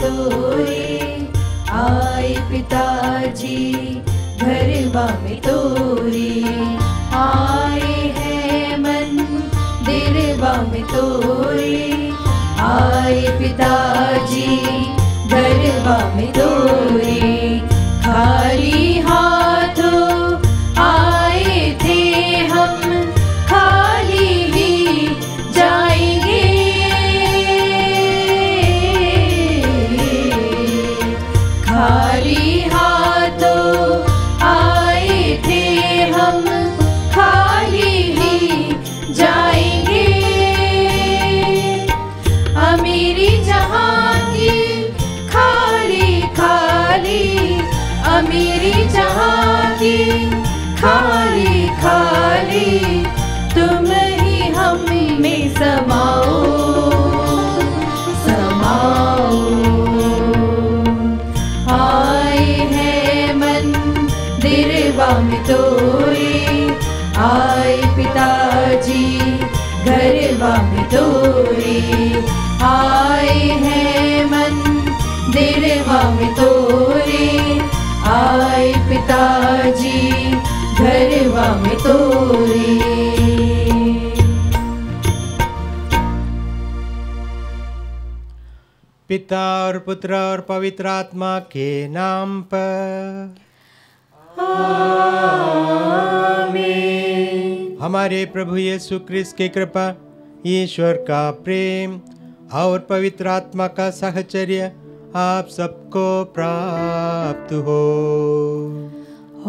तोरे, आए पिताजी घरवा में तोरे, आए हैं मंदिरवा में तोरे, आए पिताजी घरवा में तोरे। खाली हाथों आए थे हम, खाली ही जाएंगे। खाली हाथों आए थे हम, खाली ही जाएंगे। अमीरी जहाँ की खाली खाली, अमीरी जहाँ की खाली खाली, तुम ही हम में समाओ समाओ। आए हैं मंदिरवा में तोरे, आए पिताजी घरवा में तोरे, आए हैं मंदिरवा में तोरे, आए पिताजी घरवा में तोरे। पिता और पुत्र और पवित्र आत्मा के नाम पर आमीन। हमारे प्रभु यीशु क्रिस्त की कृपा, ईश्वर का प्रेम और पवित्र आत्मा का साहचर्य आप सबको प्राप्त हो।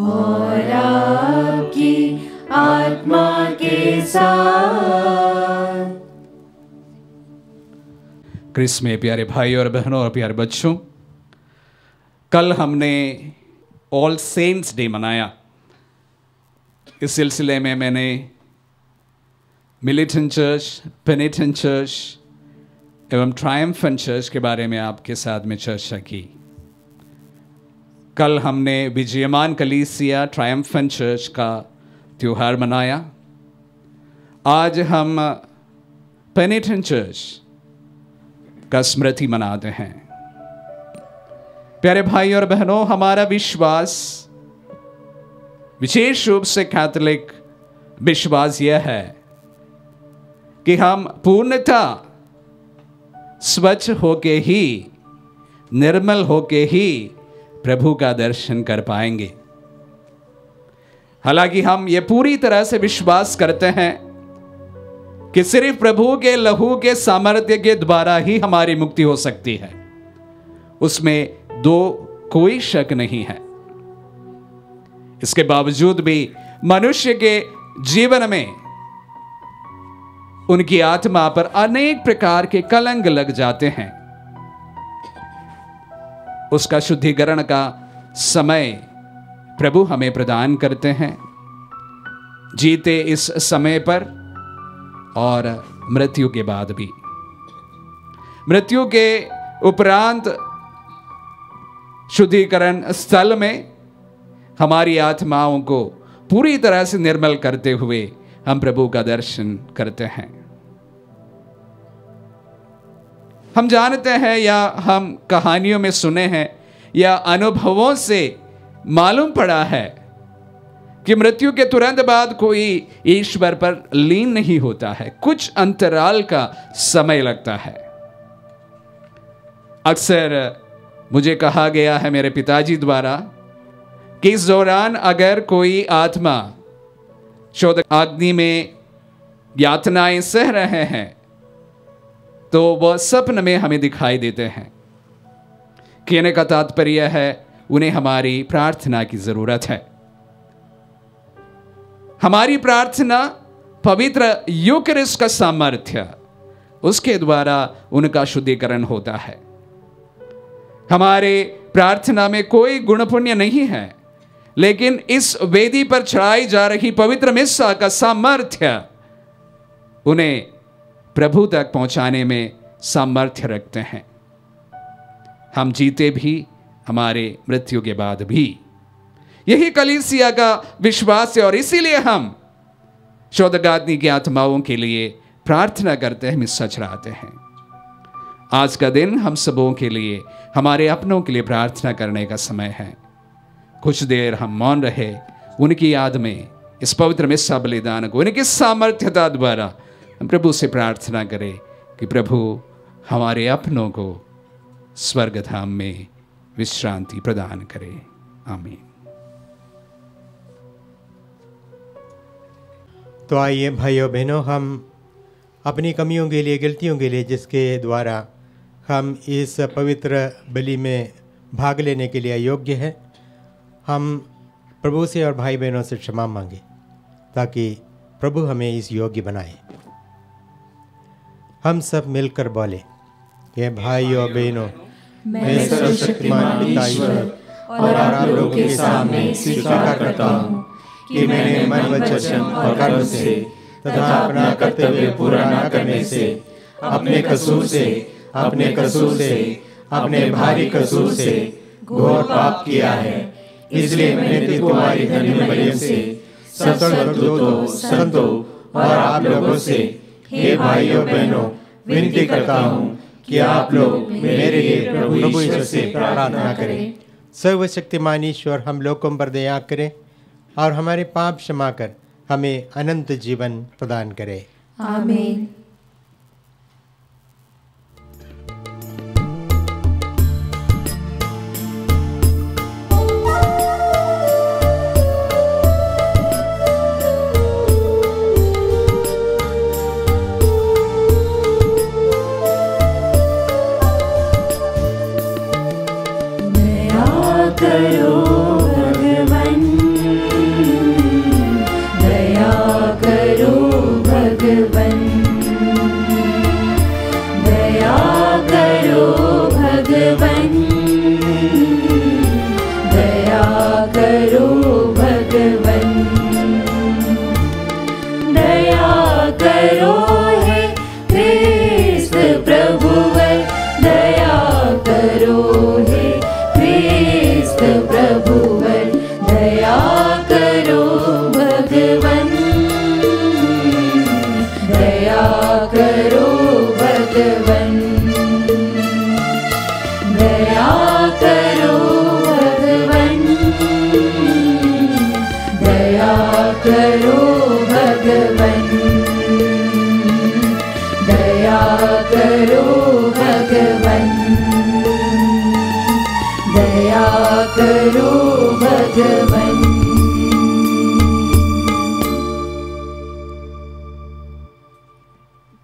और आपकी आत्मा के साथ। क्रिस्त में प्यारे भाई और बहनों और प्यारे बच्चों, कल हमने ऑल सेंट्स डे मनाया। इस सिलसिले में मैंने मिलिटेंट चर्च, पेनिटेंट चर्च एवं ट्रायम्फेंट चर्च के बारे में आपके साथ में चर्चा की। कल हमने विजयमान कलीसिया ट्रायम्फेंट चर्च का त्योहार मनाया। आज हम पेनिटेंट चर्च का स्मृति मनाते हैं। प्यारे भाई और बहनों, हमारा विश्वास, विशेष रूप से कैथोलिक विश्वास यह है कि हम पूर्णतः स्वच्छ होके ही, निर्मल होके ही प्रभु का दर्शन कर पाएंगे। हालांकि हम ये पूरी तरह से विश्वास करते हैं कि सिर्फ प्रभु के लहू के सामर्थ्य के द्वारा ही हमारी मुक्ति हो सकती है, उसमें कोई शक नहीं है। इसके बावजूद भी मनुष्य के जीवन में उनकी आत्मा पर अनेक प्रकार के कलंक लग जाते हैं। उसका शुद्धिकरण का समय प्रभु हमें प्रदान करते हैं, जीते इस समय पर और मृत्यु के बाद भी। मृत्यु के उपरांत शुद्धिकरण स्थल में हमारी आत्माओं को पूरी तरह से निर्मल करते हुए हम प्रभु का दर्शन करते हैं। हम जानते हैं या हम कहानियों में सुने हैं या अनुभवों से मालूम पड़ा है कि मृत्यु के तुरंत बाद कोई ईश्वर पर लीन नहीं होता है, कुछ अंतराल का समय लगता है। अक्सर मुझे कहा गया है मेरे पिताजी द्वारा कि इस दौरान अगर कोई आत्मा शोधक अग्नि में यातनाएं सह रहे हैं तो वह स्वप्न में हमें दिखाई देते हैं। कहने का तात्पर्य है उन्हें हमारी प्रार्थना की जरूरत है। हमारी प्रार्थना पवित्र यूकरिस्ट का सामर्थ्य, उसके द्वारा उनका शुद्धिकरण होता है। हमारे प्रार्थना में कोई गुण पुण्य नहीं है, लेकिन इस वेदी पर चढ़ाई जा रही पवित्र मिस्सा का सामर्थ्य उन्हें प्रभु तक पहुंचाने में सामर्थ्य रखते हैं। हम जीते भी, हमारे मृत्यु के बाद भी। यही कलीसिया का विश्वास है और इसीलिए हम शोधगाग्नि की आत्माओं के लिए प्रार्थना करते हैं, मिस्सा चढ़ाते हैं। आज का दिन हम सबों के लिए, हमारे अपनों के लिए प्रार्थना करने का समय है। कुछ देर हम मौन रहे, उनकी याद में इस पवित्र मिस्सा बलिदान को उनकी सामर्थ्यता द्वारा हम प्रभु से प्रार्थना करें कि प्रभु हमारे अपनों को स्वर्गधाम में विश्रांति प्रदान करे। आमीन। तो आइए भाइयों बहनों, हम अपनी कमियों के लिए, गलतियों के लिए, जिसके द्वारा हम इस पवित्र बलि में भाग लेने के लिए अयोग्य हैं, हम प्रभु से और भाई बहनों से क्षमा मांगे ताकि प्रभु हमें इस योग्य बनाए। हम सब मिलकर बोले, ये भाइयों बहनों, मैं सर्वशक्तिमान पिता ईश्वर और आप लोगों के सामने स्वीकार करता हूँ कि मैंने मन, वचन और कर्म से तथा अपना कर्तव्य पूरा न करने से, अपने कसूर से, अपने भारी कसूर से घोर पाप किया है। इसलिए मैंने तुम्हारी धन्य मरियम से, सर्वदूतों, संतों और आप लोगों से, हे भाइयों बहनों, विनती करता हूँ कि आप लोग मेरे लिए प्रभु ईश्वर से प्रार्थना करें। सर्वशक्तिमान ईश्वर हम लोगों पर दया करें और हमारे पाप क्षमा कर हमें अनंत जीवन प्रदान करे। आमीन।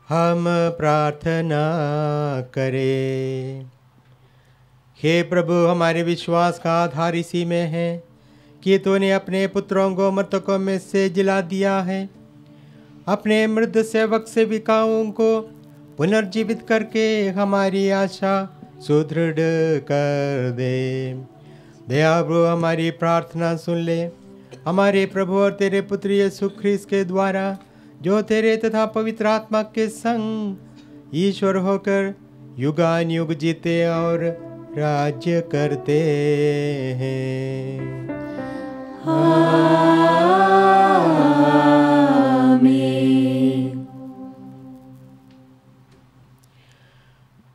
हम प्रार्थना करें। हे प्रभु, हमारे विश्वास का आधार इसी में है कि तूने अपने पुत्रों को मृतकों में से जिला दिया है। अपने मृत सेवक सेविकाओं को पुनर्जीवित करके हमारी आशा सुदृढ़ कर दे। दयालु हमारी प्रार्थना सुन ले। हमारे प्रभु और तेरे पुत्र यीशु ख्रीस्त के द्वारा, जो तेरे तथा पवित्र आत्मा के संग ईश्वर होकर युगान युग जीते और राज्य करते हैं। आमीन।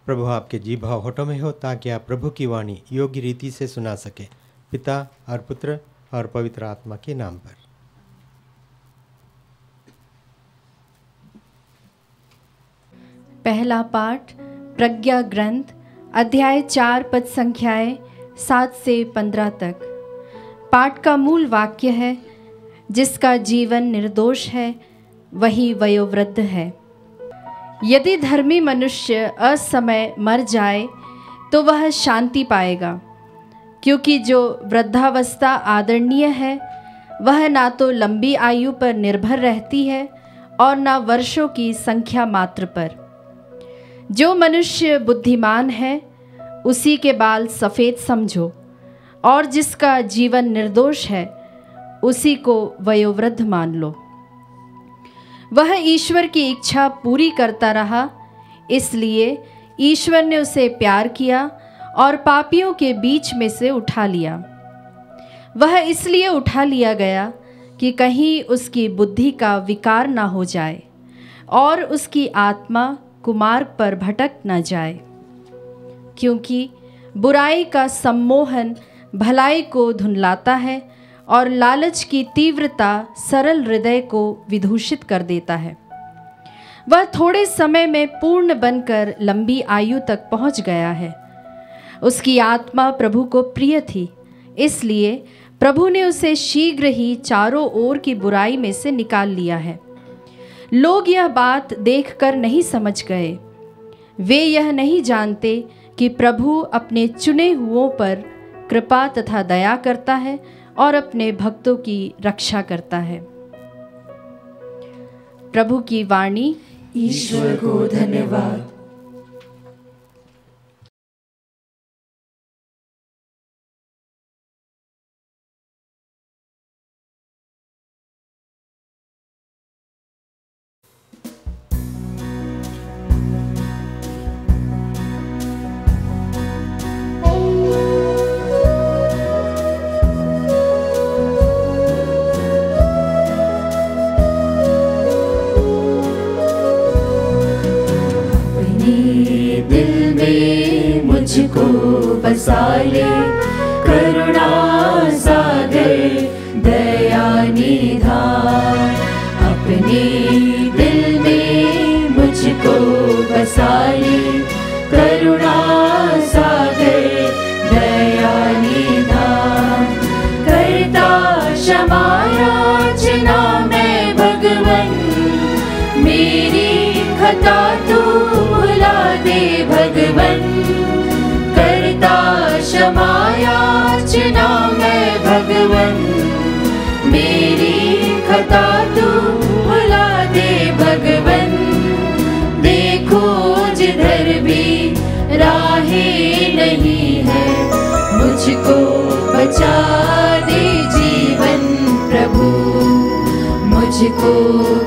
प्रभु आपके जीवा होठों में हो, ताकि आप प्रभु की वाणी योग्य रीति से सुना सके। पिता और पुत्र और पवित्र आत्मा के नाम पर। पहला पाठ प्रज्ञा ग्रंथ अध्याय 4 पद संख्याएं 7 से 15 तक। पाठ का मूल वाक्य है, जिसका जीवन निर्दोष है वही वयोवृद्ध है। यदि धर्मी मनुष्य असमय मर जाए तो वह शांति पाएगा, क्योंकि जो वृद्धावस्था आदरणीय है वह ना तो लंबी आयु पर निर्भर रहती है और ना वर्षों की संख्या मात्र पर। जो मनुष्य बुद्धिमान है उसी के बाल सफ़ेद समझो, और जिसका जीवन निर्दोष है उसी को वयोवृद्ध मान लो। वह ईश्वर की इच्छा पूरी करता रहा, इसलिए ईश्वर ने उसे प्यार किया और पापियों के बीच में से उठा लिया। वह इसलिए उठा लिया गया कि कहीं उसकी बुद्धि का विकार ना हो जाए और उसकी आत्मा कुमार्ग पर भटक न जाए। क्योंकि बुराई का सम्मोहन भलाई को धुंधलाता है और लालच की तीव्रता सरल हृदय को विदूषित कर देता है। वह थोड़े समय में पूर्ण बनकर लंबी आयु तक पहुंच गया है। उसकी आत्मा प्रभु को प्रिय थी, इसलिए प्रभु ने उसे शीघ्र ही चारों ओर की बुराई में से निकाल लिया है। लोग यह बात देखकर नहीं समझ गए। वे यह नहीं जानते कि प्रभु अपने चुने हुओं पर कृपा तथा दया करता है और अपने भक्तों की रक्षा करता है। प्रभु की वाणी। ईश्वर को धन्यवाद। मुझको बसा ले करुणा सागर दया निधान, अपने दिल में मुझको बसा ले करुणा सागर दया निधान। करता क्षमा याचना मैं भगवन, मेरी खता तू भुला दे भगवन। क्षमा याचना मैं भगवन, मेरी खता तू भुला दे भगवन। देखो जिधर भी राहें नहीं है, मुझको बचा दे जीवन प्रभु, मुझको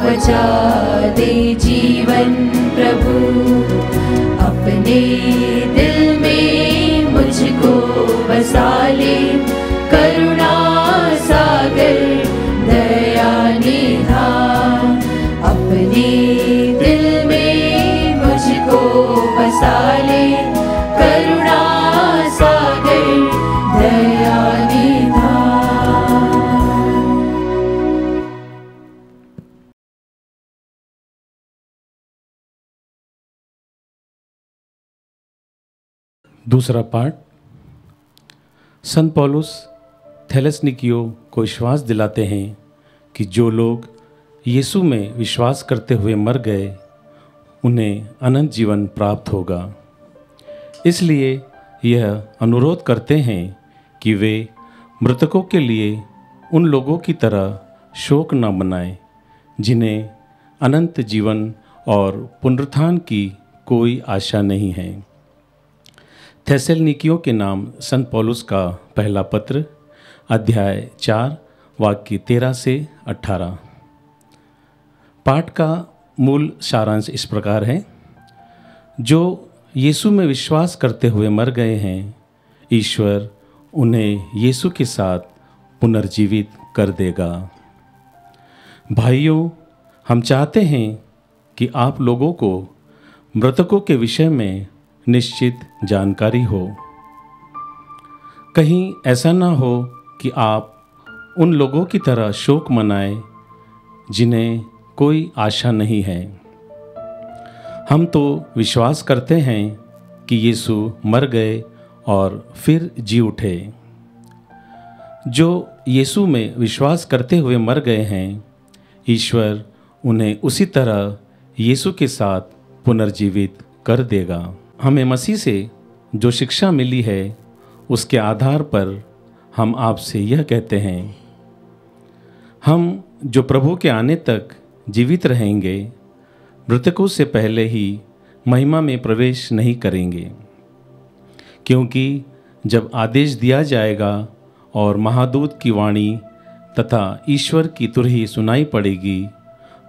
बचा दे जीवन प्रभु। अपने दिल में मुझको बसा ले करुणा सागर दया निधान, अपने दिल में मुझको बसा ले करुणा सागर दया निधान। दूसरा पाठ। संत पौलुस थेसलुनीकियों को विश्वास दिलाते हैं कि जो लोग यीशु में विश्वास करते हुए मर गए उन्हें अनंत जीवन प्राप्त होगा। इसलिए यह अनुरोध करते हैं कि वे मृतकों के लिए उन लोगों की तरह शोक न मनाएं जिन्हें अनंत जीवन और पुनरुत्थान की कोई आशा नहीं है। थेसलुनीकियों के नाम संत पौलुस का पहला पत्र, अध्याय 4 वाक्य 13 से 18। पाठ का मूल सारांश इस प्रकार है। जो यीशु में विश्वास करते हुए मर गए हैं, ईश्वर उन्हें यीशु के साथ पुनर्जीवित कर देगा। भाइयों, हम चाहते हैं कि आप लोगों को मृतकों के विषय में निश्चित जानकारी हो। कहीं ऐसा ना हो कि आप उन लोगों की तरह शोक मनाएं जिन्हें कोई आशा नहीं है। हम तो विश्वास करते हैं कि यीशु मर गए और फिर जी उठे। जो यीशु में विश्वास करते हुए मर गए हैं, ईश्वर उन्हें उसी तरह यीशु के साथ पुनर्जीवित कर देगा। हमें मसीह से जो शिक्षा मिली है उसके आधार पर हम आपसे यह कहते हैं, हम जो प्रभु के आने तक जीवित रहेंगे मृतकों से पहले ही महिमा में प्रवेश नहीं करेंगे, क्योंकि जब आदेश दिया जाएगा और महादूत की वाणी तथा ईश्वर की तुरही सुनाई पड़ेगी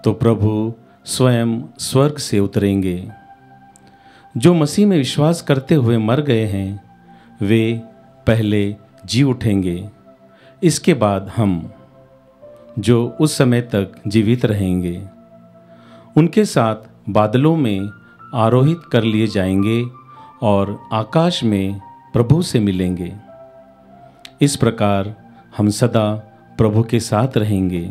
तो प्रभु स्वयं स्वर्ग से उतरेंगे। जो मसीह में विश्वास करते हुए मर गए हैं वे पहले जी उठेंगे। इसके बाद हम जो उस समय तक जीवित रहेंगे उनके साथ बादलों में आरोहित कर लिए जाएंगे और आकाश में प्रभु से मिलेंगे। इस प्रकार हम सदा प्रभु के साथ रहेंगे।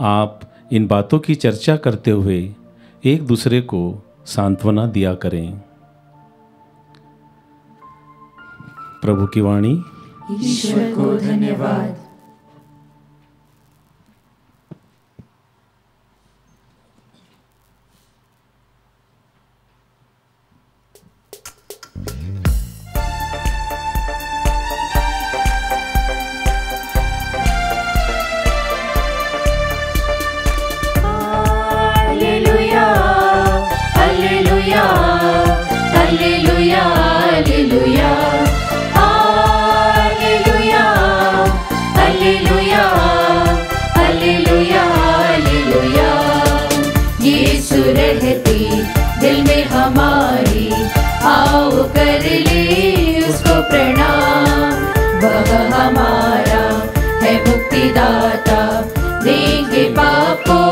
आप इन बातों की चर्चा करते हुए एक दूसरे को सांत्वना दिया करें। प्रभु की वाणी। ईश्वर को धन्यवाद। दिल में हमारी आओ कर ले उसको प्रणाम। वह हमारा है मुक्तिदाता, देंगे पापों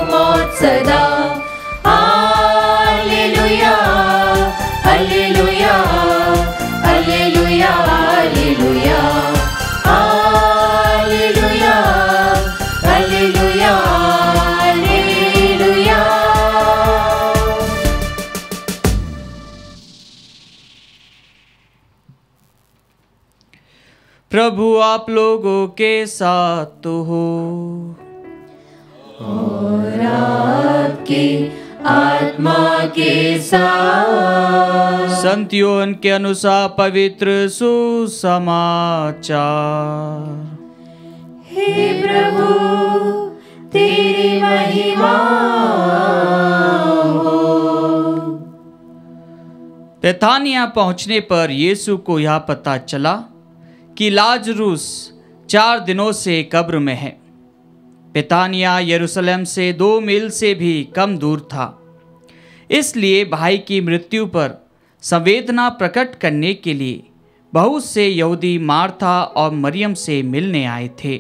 मौत सदा। Hallelujah hallelujah hallelujah hallelujah hallelujah hallelujah hallelujah. प्रभु आप लोगों के साथ हो और आपके आत्मा के साथ। संत योहन के अनुसार पवित्र सुसमाचार। हे प्रभु तेरी महिमा हो। बेथानिया पहुंचने पर यीशु को यह पता चला कि लाजरूस 4 दिनों से कब्र में है। बेथानिया यरूशलेम से 2 मील से भी कम दूर था। इसलिए भाई की मृत्यु पर संवेदना प्रकट करने के लिए बहुत से यहूदी मार्था और मरियम से मिलने आए थे।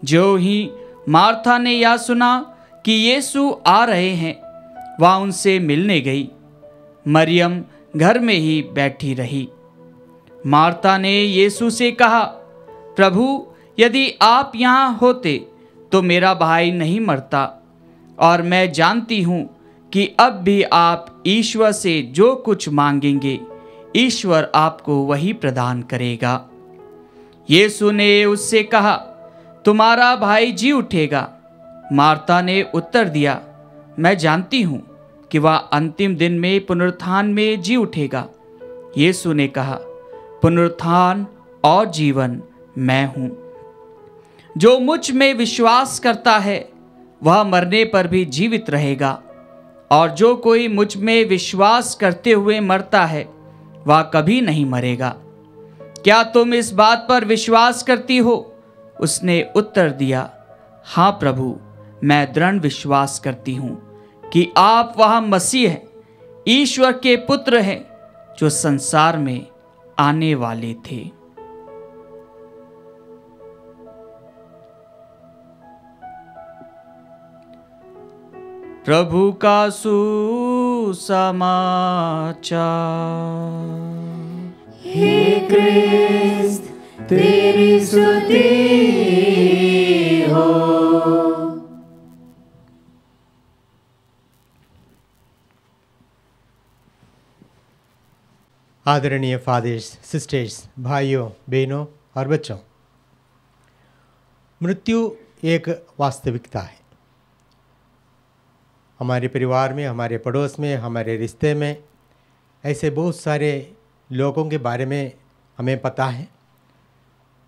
जो ही मार्था ने यह सुना कि यीशु आ रहे हैं, वह उनसे मिलने गई। मरियम घर में ही बैठी रही। मार्था ने यीशु से कहा, प्रभु यदि आप यहाँ होते तो मेरा भाई नहीं मरता। और मैं जानती हूँ कि अब भी आप ईश्वर से जो कुछ मांगेंगे ईश्वर आपको वही प्रदान करेगा। यीशु ने उससे कहा, तुम्हारा भाई जी उठेगा। मार्था ने उत्तर दिया, मैं जानती हूँ कि वह अंतिम दिन में पुनरुत्थान में जी उठेगा। यीशु ने कहा, पुनरुत्थान और जीवन मैं हूँ। जो मुझ में विश्वास करता है वह मरने पर भी जीवित रहेगा, और जो कोई मुझ में विश्वास करते हुए मरता है वह कभी नहीं मरेगा। क्या तुम इस बात पर विश्वास करती हो? उसने उत्तर दिया, हाँ प्रभु, मैं दृढ़ विश्वास करती हूँ कि आप वह मसीह हैं, ईश्वर के पुत्र हैं, जो संसार में आने वाले थे। प्रभु का सुसमाचार। हे क्रिस्त तेरी स्तुति हो। आदरणीय फादर्स, सिस्टर्स, भाइयों, बहनों और बच्चों, मृत्यु एक वास्तविकता है। हमारे परिवार में, हमारे पड़ोस में, हमारे रिश्ते में ऐसे बहुत सारे लोगों के बारे में हमें पता है।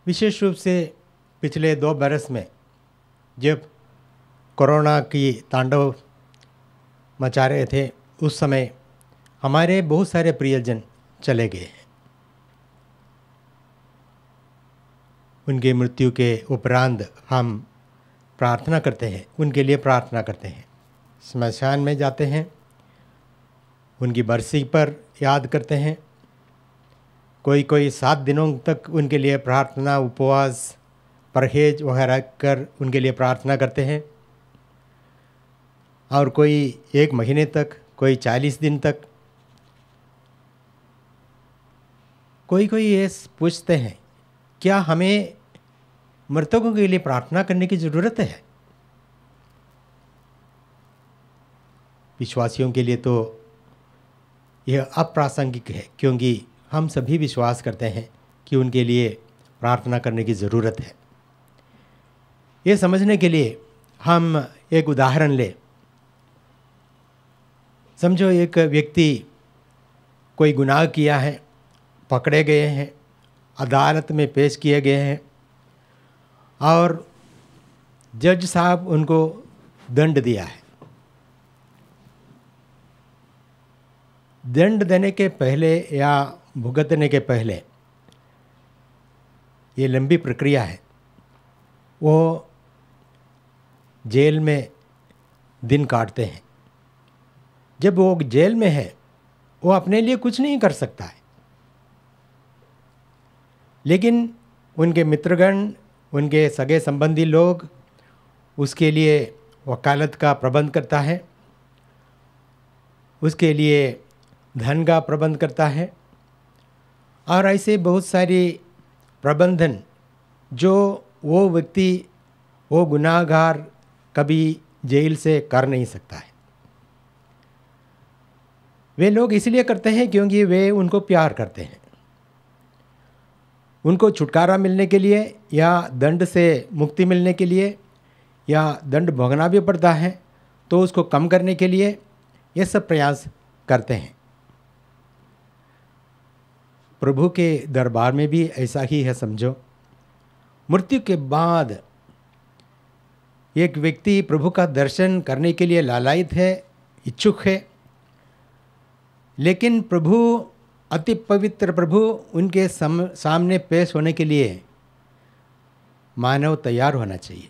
विशेष रूप से पिछले 2 बरस में जब कोरोना की तांडव मचा रहे थे, उस समय हमारे बहुत सारे प्रियजन चले गए। उनकी मृत्यु के उपरांत हम प्रार्थना करते हैं, उनके लिए प्रार्थना करते हैं, श्मशान में जाते हैं, उनकी बरसी पर याद करते हैं। कोई 7 दिनों तक उनके लिए प्रार्थना, उपवास, परहेज वगैरह कर उनके लिए प्रार्थना करते हैं, और कोई 1 महीने तक, कोई 40 दिन तक। कोई कोई ये पूछते हैं, क्या हमें मृतकों के लिए प्रार्थना करने की ज़रूरत है? विश्वासियों के लिए तो यह अप्रासंगिक है, क्योंकि हम सभी विश्वास करते हैं कि उनके लिए प्रार्थना करने की ज़रूरत है। ये समझने के लिए हम एक उदाहरण लें। समझो एक व्यक्ति कोई गुनाह किया है, पकड़े गए हैं, अदालत में पेश किए गए हैं और जज साहब उनको दंड दिया है। दंड देने के पहले या भुगतने के पहले ये लंबी प्रक्रिया है। वो जेल में दिन काटते हैं। जब वो जेल में है, वो अपने लिए कुछ नहीं कर सकता है, लेकिन उनके मित्रगण, उनके सगे संबंधी लोग उसके लिए वकालत का प्रबंध करता है, उसके लिए धन का प्रबंध करता है और ऐसे बहुत सारी प्रबंधन जो वो व्यक्ति, वो गुनाहगार कभी जेल से कर नहीं सकता है। वे लोग इसलिए करते हैं क्योंकि वे उनको प्यार करते हैं। उनको छुटकारा मिलने के लिए या दंड से मुक्ति मिलने के लिए या दंड भोगना भी पड़ता है तो उसको कम करने के लिए ये सब प्रयास करते हैं। प्रभु के दरबार में भी ऐसा ही है। समझो, मृत्यु के बाद एक व्यक्ति प्रभु का दर्शन करने के लिए लालायित है, इच्छुक है, लेकिन प्रभु, अति पवित्र प्रभु, उनके सामने पेश होने के लिए मानव तैयार होना चाहिए।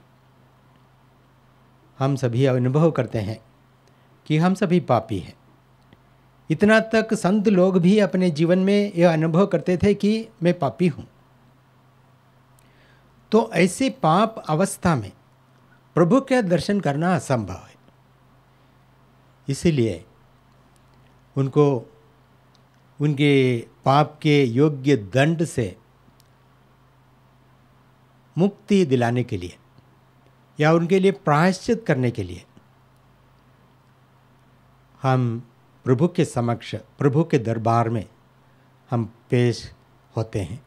हम सभी अनुभव करते हैं कि हम सभी पापी हैं। इतना तक संत लोग भी अपने जीवन में यह अनुभव करते थे कि मैं पापी हूँ। तो ऐसे पाप अवस्था में प्रभु के दर्शन करना असंभव है। इसीलिए उनको उनके पाप के योग्य दंड से मुक्ति दिलाने के लिए या उनके लिए प्रायश्चित करने के लिए हम प्रभु के समक्ष, प्रभु के दरबार में हम पेश होते हैं।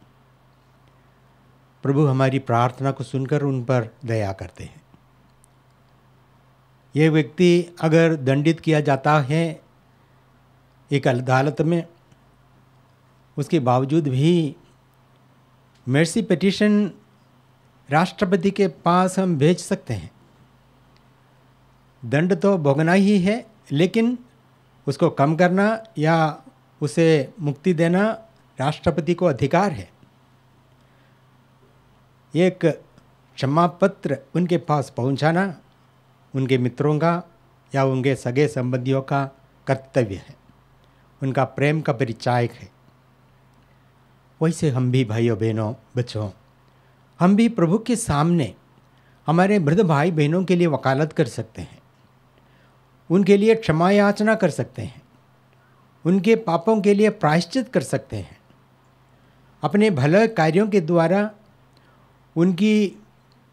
प्रभु हमारी प्रार्थना को सुनकर उन पर दया करते हैं। ये व्यक्ति अगर दंडित किया जाता है एक अदालत में, उसके बावजूद भी मर्सी पिटीशन राष्ट्रपति के पास हम भेज सकते हैं। दंड तो भोगना ही है, लेकिन उसको कम करना या उसे मुक्ति देना राष्ट्रपति को अधिकार है। एक क्षमा पत्र उनके पास पहुंचाना उनके मित्रों का या उनके सगे संबंधियों का कर्तव्य है, उनका प्रेम का परिचायक है। वैसे हम भी भाइयों बहनों, बच्चों, हम भी प्रभु के सामने हमारे वृद्ध भाई बहनों के लिए वकालत कर सकते हैं, उनके लिए क्षमा याचना कर सकते हैं, उनके पापों के लिए प्रायश्चित कर सकते हैं, अपने भले कार्यों के द्वारा उनकी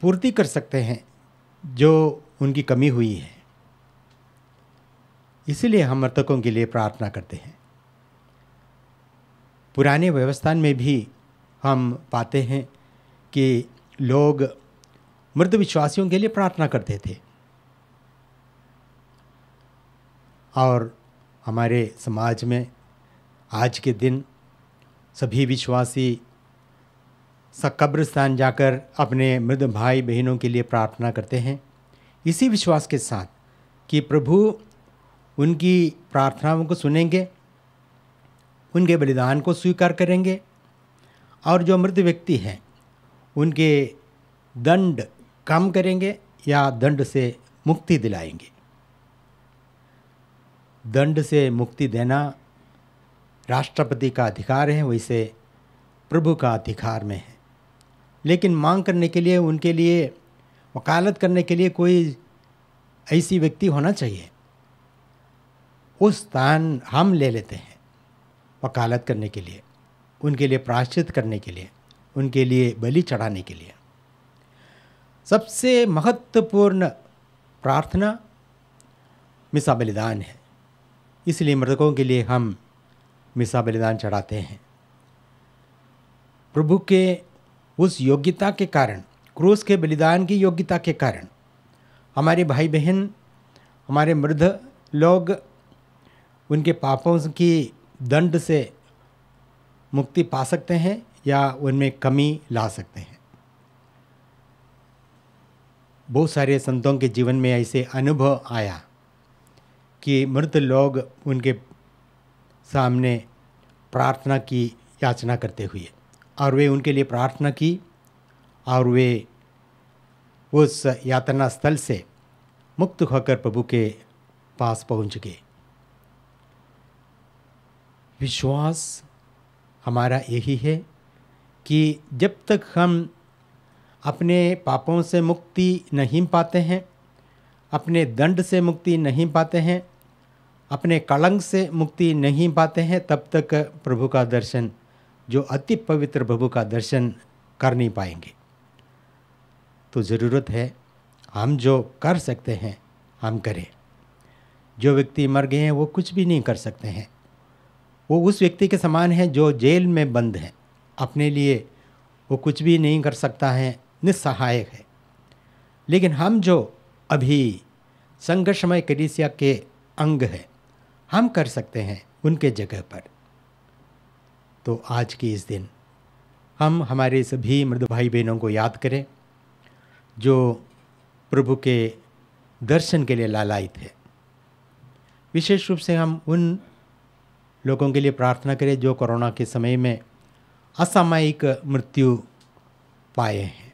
पूर्ति कर सकते हैं जो उनकी कमी हुई है। इसलिए हम मृतकों के लिए प्रार्थना करते हैं। पुराने व्यवस्थान में भी हम पाते हैं कि लोग मृत विश्वासियों के लिए प्रार्थना करते थे और हमारे समाज में आज के दिन सभी विश्वासी कब्रिस्तान जाकर अपने मृत भाई बहनों के लिए प्रार्थना करते हैं, इसी विश्वास के साथ कि प्रभु उनकी प्रार्थनाओं को सुनेंगे, उनके बलिदान को स्वीकार करेंगे और जो मृत व्यक्ति हैं उनके दंड कम करेंगे या दंड से मुक्ति दिलाएंगे। दंड से मुक्ति देना राष्ट्रपति का अधिकार है, वैसे प्रभु का अधिकार में है। लेकिन मांग करने के लिए, उनके लिए वकालत करने के लिए कोई ऐसी व्यक्ति होना चाहिए। उस स्थान हम ले लेते हैं वकालत करने के लिए। उनके लिए प्रायश्चित करने के लिए, उनके लिए बलि चढ़ाने के लिए। सबसे महत्वपूर्ण प्रार्थना मिसा बलिदान है। इसलिए मृतकों के लिए हम मिसा बलिदान चढ़ाते हैं। प्रभु के उस योग्यता के कारण, क्रूस के बलिदान की योग्यता के कारण हमारे भाई बहन, हमारे मृत लोग उनके पापों की दंड से मुक्ति पा सकते हैं या उनमें कमी ला सकते हैं। बहुत सारे संतों के जीवन में ऐसे अनुभव आया कि मृत लोग उनके सामने प्रार्थना की याचना करते हुए, और वे उनके लिए प्रार्थना की और वे उस यातना स्थल से मुक्त होकर प्रभु के पास पहुंच गए। विश्वास हमारा यही है कि जब तक हम अपने पापों से मुक्ति नहीं पाते हैं, अपने दंड से मुक्ति नहीं पाते हैं, अपने कलंक से मुक्ति नहीं पाते हैं, तब तक प्रभु का दर्शन, जो अति पवित्र प्रभु का दर्शन कर नहीं पाएंगे। तो ज़रूरत है हम जो कर सकते हैं हम करें। जो व्यक्ति मर गए हैं वो कुछ भी नहीं कर सकते हैं। वो उस व्यक्ति के समान है जो जेल में बंद है, अपने लिए वो कुछ भी नहीं कर सकता है, निस्सहायक है। लेकिन हम जो अभी संघर्षमय कलीसिया के अंग हैं, हम कर सकते हैं उनके जगह पर। तो आज के इस दिन हम हमारे सभी मृत भाई बहनों को याद करें जो प्रभु के दर्शन के लिए लालायित है। विशेष रूप से हम उन लोगों के लिए प्रार्थना करें जो कोरोना के समय में असामयिक मृत्यु पाए हैं।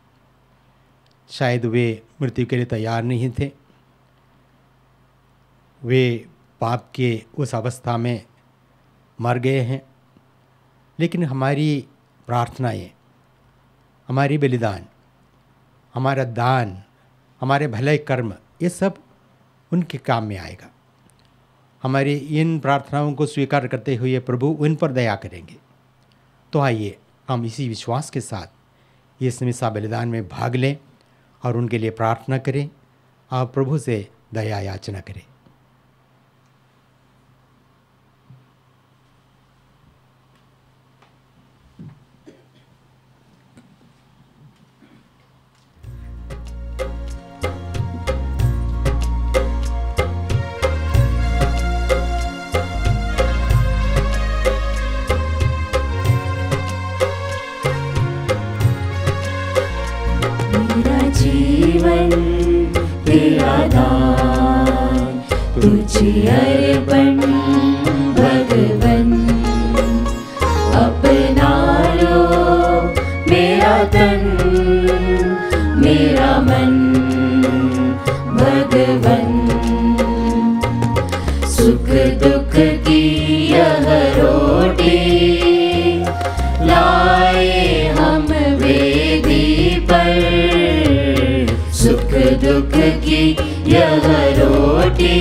शायद वे मृत्यु के लिए तैयार नहीं थे, वे पाप के उस अवस्था में मर गए हैं, लेकिन हमारी प्रार्थनाएं, हमारी बलिदान, हमारा दान, हमारे भले कर्म, ये सब उनके काम में आएगा। हमारी इन प्रार्थनाओं को स्वीकार करते हुए प्रभु उन पर दया करेंगे। तो आइए हम इसी विश्वास के साथ इस मिसा बलिदान में भाग लें और उनके लिए प्रार्थना करें और प्रभु से दया याचना करें। तेरा दान तुझे अर्पण भगवन, अपना लो मेरा तन मेरा मन भगवन। सुख दुख की यह रोटी लाए हम वेदी पर, सुख दुख की यह रोटी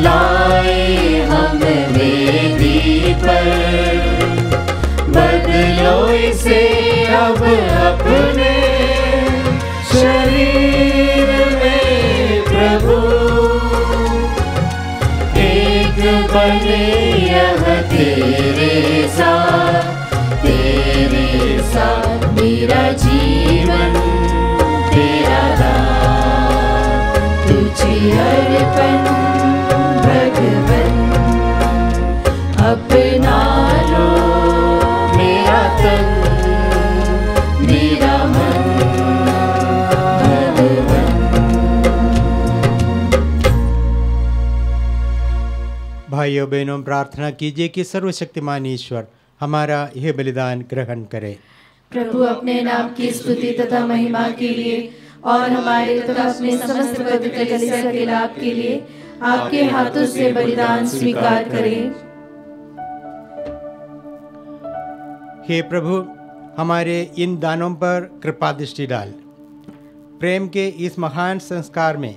लाए हम वेदी पर। बदलो इसे अब अपने शरीर में प्रभु, एक बने यह तेरे साथ मेरा जीवन तेरा दान तुझे अर्पण भगवन। अपना लो मेरा तन मेरा मन भगवन। भाइयों बहनों, प्रार्थना कीजिए कि सर्वशक्तिमान ईश्वर हमारा यह बलिदान ग्रहण करे। प्रभु अपने नाम की स्तुति तथा महिमा के लिए और हमारे तथा अपने समस्त पवित्र कलीसिया के लाभ के लिए आपके हाथों से बलिदान स्वीकार करें। हे प्रभु, हमारे इन दानों पर कृपा दृष्टि डाल। प्रेम के इस महान संस्कार में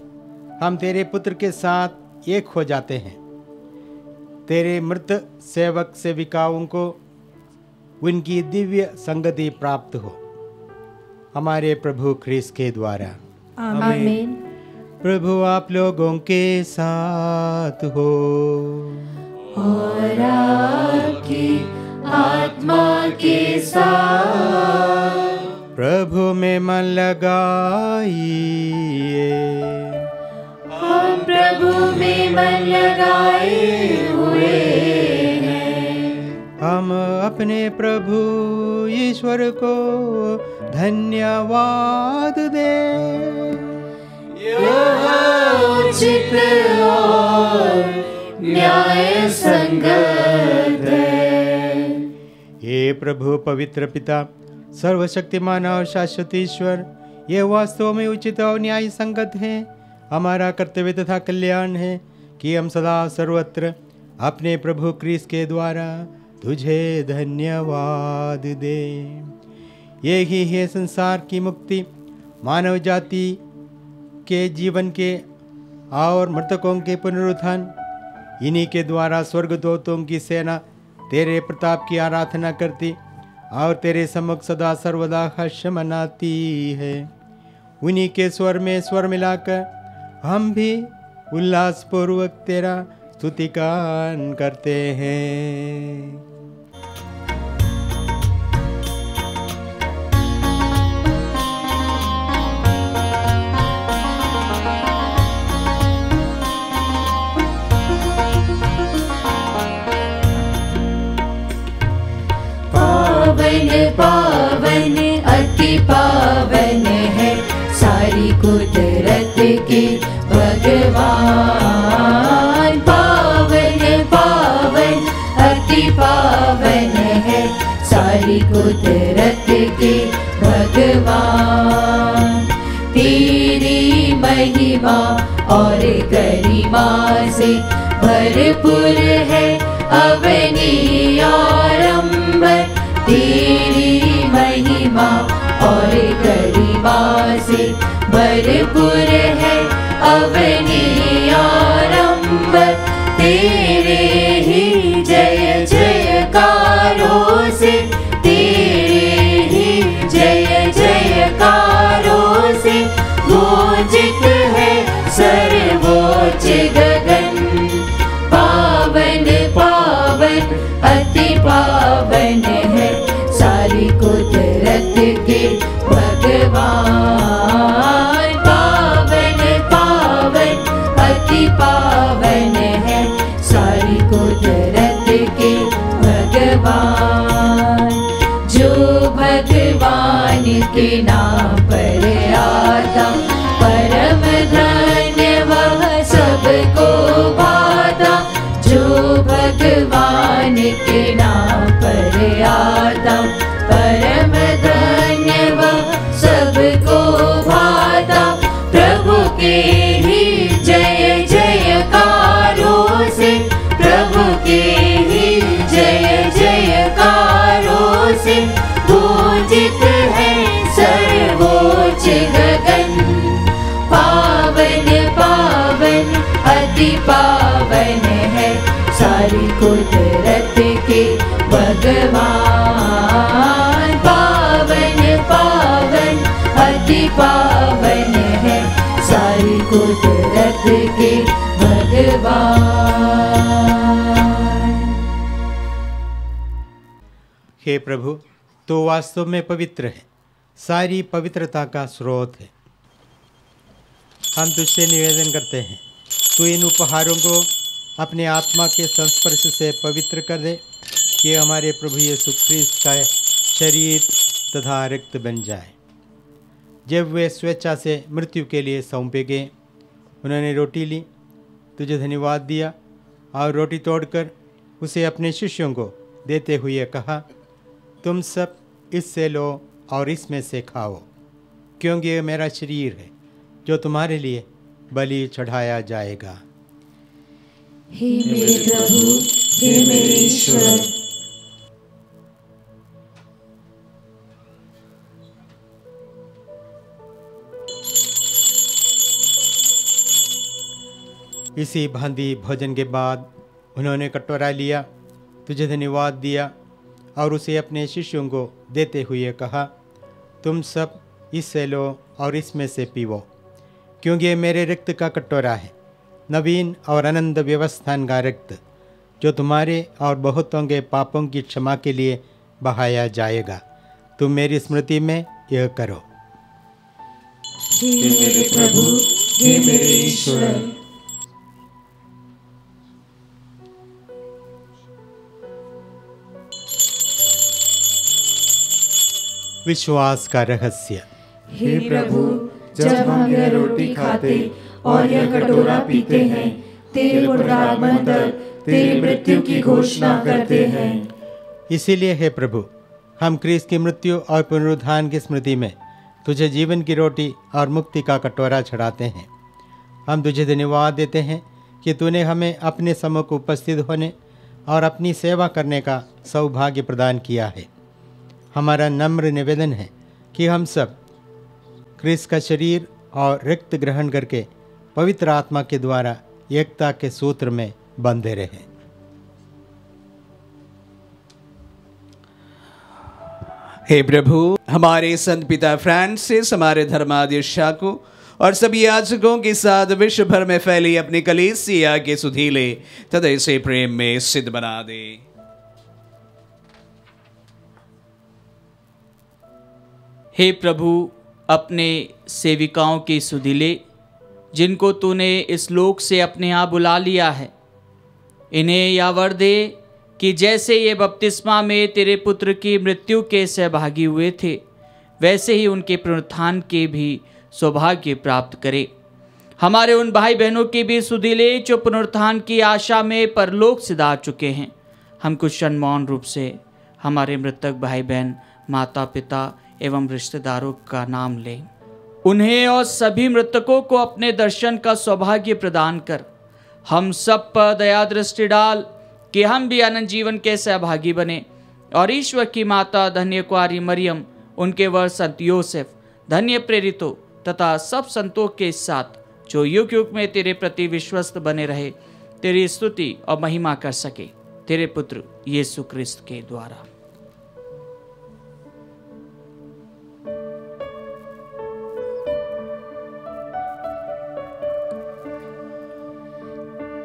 हम तेरे पुत्र के साथ एक हो जाते हैं। तेरे मृत सेवक सेविकाओं को उनकी दिव्य संगति प्राप्त हो, हमारे प्रभु ख्रिस्त के द्वारा। आमीन। प्रभु आप लोगों के साथ हो और आपकी आत्मा के साथ। प्रभु में मन लगाइए। हम प्रभु में मन लगाए हुए हैं। हम अपने प्रभु ईश्वर को धन्यवाद दें। यह उचित और न्याय संगत है। हे प्रभु पवित्र पिता, सर्वशक्तिमान और शाश्वत ईश्वर, ये वास्तव में उचित और न्याय संगत है। हमारा कर्तव्य तथा कल्याण है कि हम सदा सर्वत्र अपने प्रभु क्रिस्त के द्वारा तुझे धन्यवाद दें। यही है संसार की मुक्ति, मानव जाति के जीवन के और मृतकों के पुनरुत्थान। इन्हीं के द्वारा स्वर्गदूतों की सेना तेरे प्रताप की आराधना करती और तेरे सम्मुख सदा सर्वदा हर्ष मनाती है। उन्हीं के स्वर में स्वर मिलाकर हम भी उल्लासपूर्वक तेरा स्तुतिगान करते हैं। पावन पावन अति पावन है सारी कुदरत के भगवान। पावन पावन अति पावन है सारी कुदरत के भगवान। तेरी महिमा और गरिमा से भरपूर है अवनी और अंबर। तेरी महिमा और गरिमा से भरपूर है अवनी और अंबर। तेरे ही जय जयकारों से, तेरे ही जय जयकारों से गूंजित है सर्वोच्च गगन। पावन पावन अति पावन है सारी कुदरत के भगवान। पावन पावन अति पावन है सारी कुदरत के भगवान। जो भगवान के नाम पर आता परम धन्य वह सबको भाता। जो भगवान के नाम पर आता परम धन्य वह सबको भाता। प्रभु के ही जय जयकारों से, प्रभु के ही जय जयकारों से गूंजित है सर्वोच्च गगन। पावन पावन अति पावन है सारी कुदरत के भगवान। पावन पावन अति पावन है सारी कुदरत के भगवान। हे प्रभु, तो वास्तव में पवित्र है, सारी पवित्रता का स्रोत है। हम तुझसे निवेदन करते हैं, तू इन उपहारों को अपने आत्मा के संस्पर्श से पवित्र कर दे कि हमारे प्रभु यीशु ख्रिस्त का शरीर तथा रक्त बन जाए। जब वे स्वेच्छा से मृत्यु के लिए सौंपे गए, उन्होंने रोटी ली, तुझे धन्यवाद दिया और रोटी तोड़कर उसे अपने शिष्यों को देते हुए कहा, तुम सब इससे लो और इसमें से खाओ, क्योंकि ये मेरा शरीर है जो तुम्हारे लिए बलि चढ़ाया जाएगा। हे मेरे प्रभु, हे मेरे ईश्वर, इसी भांति भोजन के बाद उन्होंने कटोरा लिया, तुझे धन्यवाद दिया और उसे अपने शिष्यों को देते हुए कहा, तुम सब इससे लो और इसमें से पीवो, क्योंकि ये मेरे रक्त का कटोरा है, नवीन और अनंत व्यवस्थान का रक्त, जो तुम्हारे और बहुतों के पापों की क्षमा के लिए बहाया जाएगा। तुम मेरी स्मृति में यह करो। हे मेरे प्रभु, हे मेरे ईश्वर। विश्वास का रहस्य। हे प्रभु, जब हम यह रोटी खाते और यह कटोरा पीते हैं, तेरे पुनरुत्थान तक तेरी मृत्यु की घोषणा करते हैं। इसीलिए हे प्रभु, हम क्रिस्त की मृत्यु और पुनरुत्थान की स्मृति में तुझे जीवन की रोटी और मुक्ति का कटोरा चढ़ाते हैं। हम तुझे धन्यवाद देते हैं कि तूने हमें अपने सम्मुख उपस्थित होने और अपनी सेवा करने का सौभाग्य प्रदान किया है। हमारा नम्र निवेदन है कि हम सब क्रिस्त का शरीर और रक्त ग्रहण करके पवित्र आत्मा के द्वारा एकता के सूत्र में बंधे रहें। हे प्रभु, हमारे संत पिता फ्रांसिस, हमारे धर्माध्यक्षों और सभी याजकों के साथ विश्व भर में फैली अपनी कलीसिया के सुधीले तथा इसे प्रेम में सिद्ध बना दे। हे प्रभु, अपने सेविकाओं के सुधीले जिनको तूने इस लोक से अपने यहाँ बुला लिया है, इन्हें यह वर दे कि जैसे ये बपतिस्मा में तेरे पुत्र की मृत्यु के सहभागी हुए थे, वैसे ही उनके पुनरुत्थान के भी सौभाग्य प्राप्त करे। हमारे उन भाई बहनों के भी सुधीले जो पुनरुत्थान की आशा में परलोक सिधार चुके हैं, हम कुछ मौन रूप से हमारे मृतक भाई बहन, माता पिता एवं रिश्तेदारों का नाम लें। उन्हें और सभी मृतकों को अपने दर्शन का सौभाग्य प्रदान कर हम सब पर दया दृष्टि डाल कि हम भी अनंत जीवन के सहभागी बने और ईश्वर की माता धन्य कुआरी मरियम, उनके वर संत योसेफ, धन्य प्रेरितों तथा सब संतों के साथ जो युग युग में तेरे प्रति विश्वस्त बने रहे, तेरी स्तुति और महिमा कर सके, तेरे पुत्र यीशु क्रिस्त के द्वारा।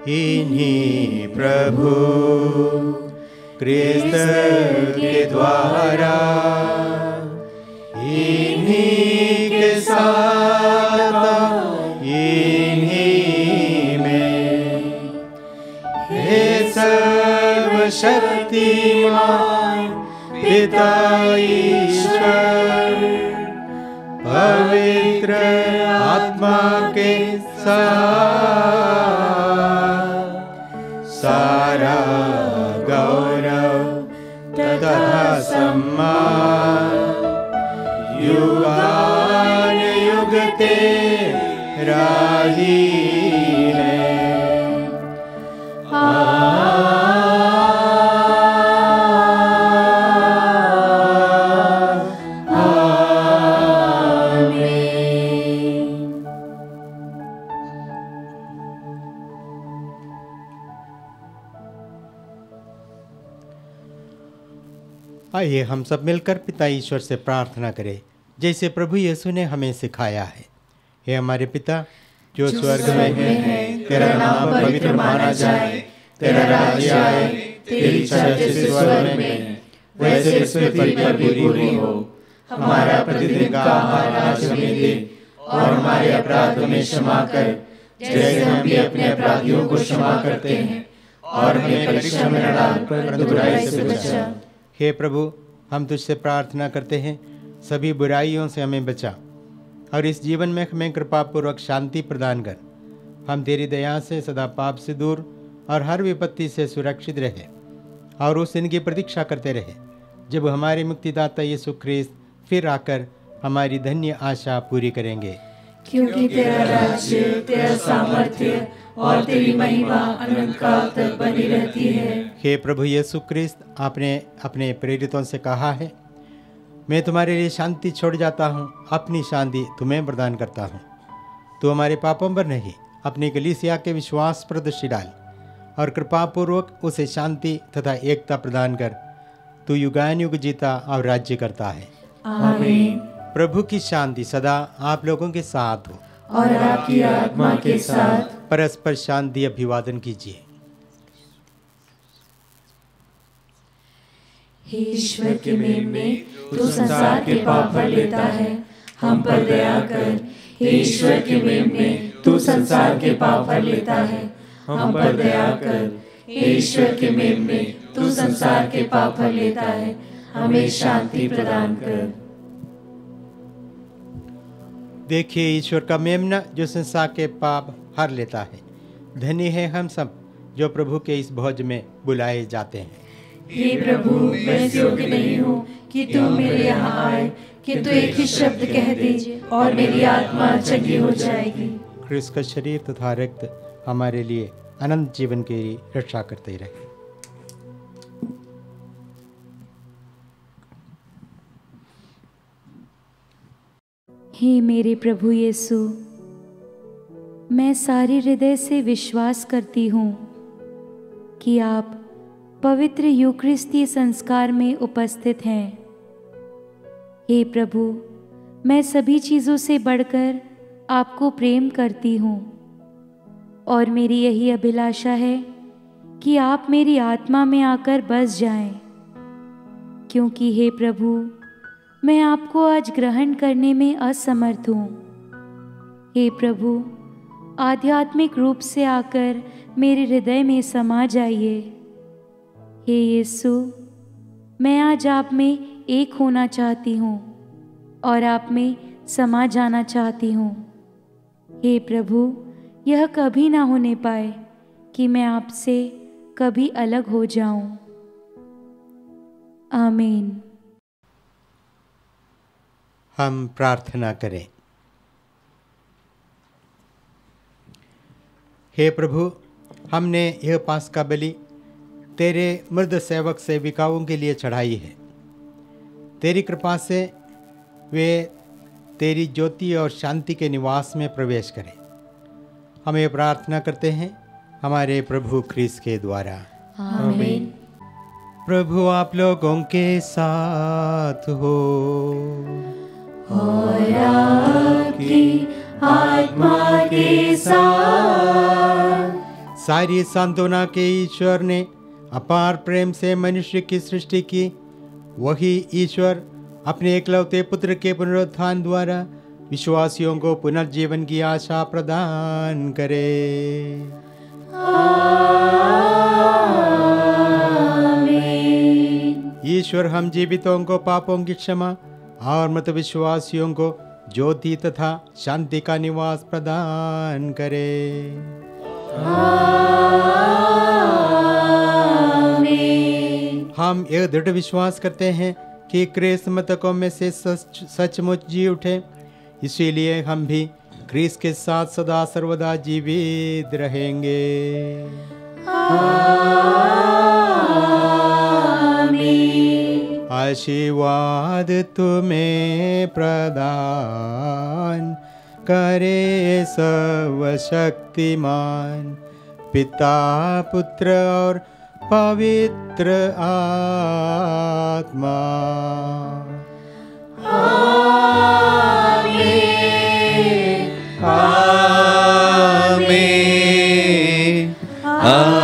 इन्हीं प्रभु क्रिस्त के द्वारा, इन्हीं के साथ, इन्हीं में, हे सर्वशक्तिमान पिता ईश्वर, पवित्र आत्मा के साथ सारा गौरव तथा सम्मान युगान युग तेरा ही है। आइए हम सब मिलकर पिता ईश्वर से प्रार्थना करें, जैसे प्रभु यीशु ने हमें सिखाया है। हे हमारे पिता जो स्वर्ग में है, तेरा नाम पवित्र माना जाए, तेरा राज्य आए, तेरी इच्छा जैसे स्वर्ग में वैसे पृथ्वी पर भी पूरी हो। हमारा प्रतिदिन का आहार आज हमें दे और हमारे अपराध हमें क्षमा कर, जैसे हम भी अपने अपराधियों को क्षमा करते हैं, और हमें परीक्षा में न डाल परंतु बुराई से बचा। हे प्रभु, हम तुझसे प्रार्थना करते हैं, सभी बुराइयों से हमें बचा और इस जीवन में हमें कृपापूर्वक शांति प्रदान कर। हम तेरी दया से सदा पाप से दूर और हर विपत्ति से सुरक्षित रहे और उस दिन की प्रतीक्षा करते रहे जब हमारे मुक्तिदाता यीशु ख्रीस्त फिर आकर हमारी धन्य आशा पूरी करेंगे। क्योंकि तेरा राज्य, तेरा सामर्थ्य और तेरी महिमा अनंत काल तक बनी रहती है। हे प्रभु यीशु ख्रीस्त, आपने अपने प्रेरितों से कहा है, मैं तुम्हारे लिए शांति छोड़ जाता हूँ, अपनी शांति तुम्हें प्रदान करता हूँ। तो हमारे पापों पर नहीं, अपनी कलीसिया के विश्वास पर दृष्टि डाल और कृपापूर्वक उसे शांति तथा एकता प्रदान कर, तू युगानुयुग जीता और राज्य करता है। आमीन। प्रभु की शांति सदा आप लोगों के साथ हो और आपकी आत्मा के साथ। परस्पर शांति अभिवादन कीजिए। हे ईश्वर के मेमने, तू संसार के पाप भर लेता है, हम पर दया कर। हे ईश्वर के मेमने, तू संसार के पाप भर लेता है, हम पर दया कर। हे ईश्वर के मेमने, तू संसार के पाप भर लेता है, हमें शांति प्रदान कर। देखिए ईश्वर का मेमना जो संसार के पाप हर लेता है। धन्य है हम सब जो प्रभु के इस भोज में बुलाए जाते हैं। हे प्रभु, मैं योग्य नहीं हूँ कि तू मेरे यहाँ आए, किंतु एक ही शब्द कह दीजिए और मेरी आत्मा चंगी हो जाएगी। क्रिस्त का शरीर तथा रक्त हमारे लिए अनंत जीवन की रक्षा करते रहे। हे मेरे प्रभु यीशु, मैं सारे हृदय से विश्वास करती हूँ कि आप पवित्र यूकरिस्ती संस्कार में उपस्थित हैं। हे प्रभु, मैं सभी चीज़ों से बढ़कर आपको प्रेम करती हूँ और मेरी यही अभिलाषा है कि आप मेरी आत्मा में आकर बस जाएं, क्योंकि हे प्रभु, मैं आपको आज ग्रहण करने में असमर्थ हूँ। हे प्रभु, आध्यात्मिक रूप से आकर मेरे हृदय में समा जाइए। हे यीशु, मैं आज आप में एक होना चाहती हूँ और आप में समा जाना चाहती हूँ। हे प्रभु, यह कभी ना होने पाए कि मैं आपसे कभी अलग हो जाऊं। आमीन। हम प्रार्थना करें। हे प्रभु, हमने यह पास्का बलि तेरे मर्द सेवक सेविकाओं के लिए चढ़ाई है। तेरी कृपा से वे तेरी ज्योति और शांति के निवास में प्रवेश करें। हम ये प्रार्थना करते हैं हमारे प्रभु ख्रीस्त के द्वारा। आमीन। प्रभु आप लोगों के साथ हो और आपकी आत्मा के साथ। सारी सांत्वना के ईश्वर ने अपार प्रेम से मनुष्य की सृष्टि की। वही ईश्वर अपने एकलौते पुत्र के पुनरुत्थान द्वारा विश्वासियों को पुनर्जीवन की आशा प्रदान करे। आमीन। ईश्वर हम जीवितों को पापों की क्षमा और मृत विश्वासियों को ज्योति तथा शांति का निवास प्रदान करे। हम यह दृढ़ विश्वास करते हैं कि क्रिस्त मृतकों में से सचमुच जी उठे, इसीलिए हम भी क्रिस्त के साथ सदा सर्वदा जीवित रहेंगे। आमीन। आशीर्वाद तुम्हें प्रदान करे सर्वशक्तिमान पिता पुत्र और पवित्र आत्मा। आमीन। आमीन। आमीन।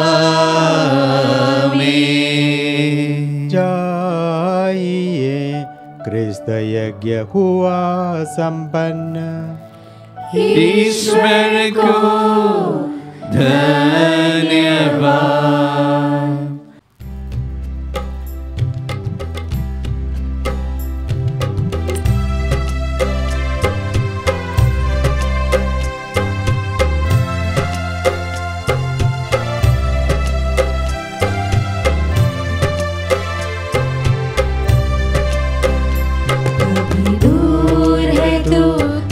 जाइए, क्रिस्त यज्ञ हुआ संपन्न। ईश्वर को धन्यवाद। कभी दूर है तू,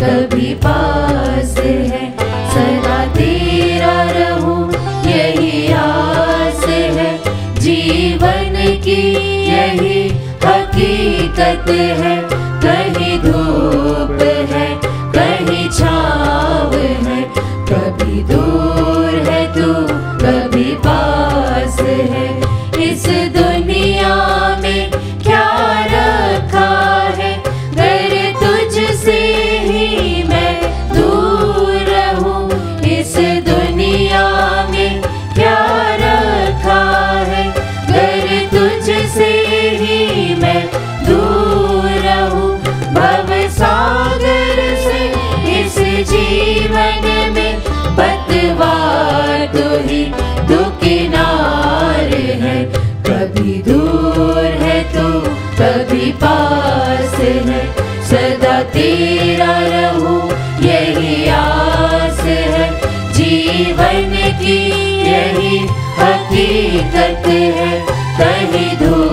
कभी पास है, सदा तेरा रहूं यही आस है। जीवन की यही हकीकत है, कहीं धूप है कहीं छाँव है। कभी दूर है तू, कभी पास है, इस दुनिया में जीवन में पतवार तू ही तू किनार है। कभी दूर है तू कभी पास है, सदा तेरा रहूं यही आस है। जीवन की यही हकीकत है, कहीं दूर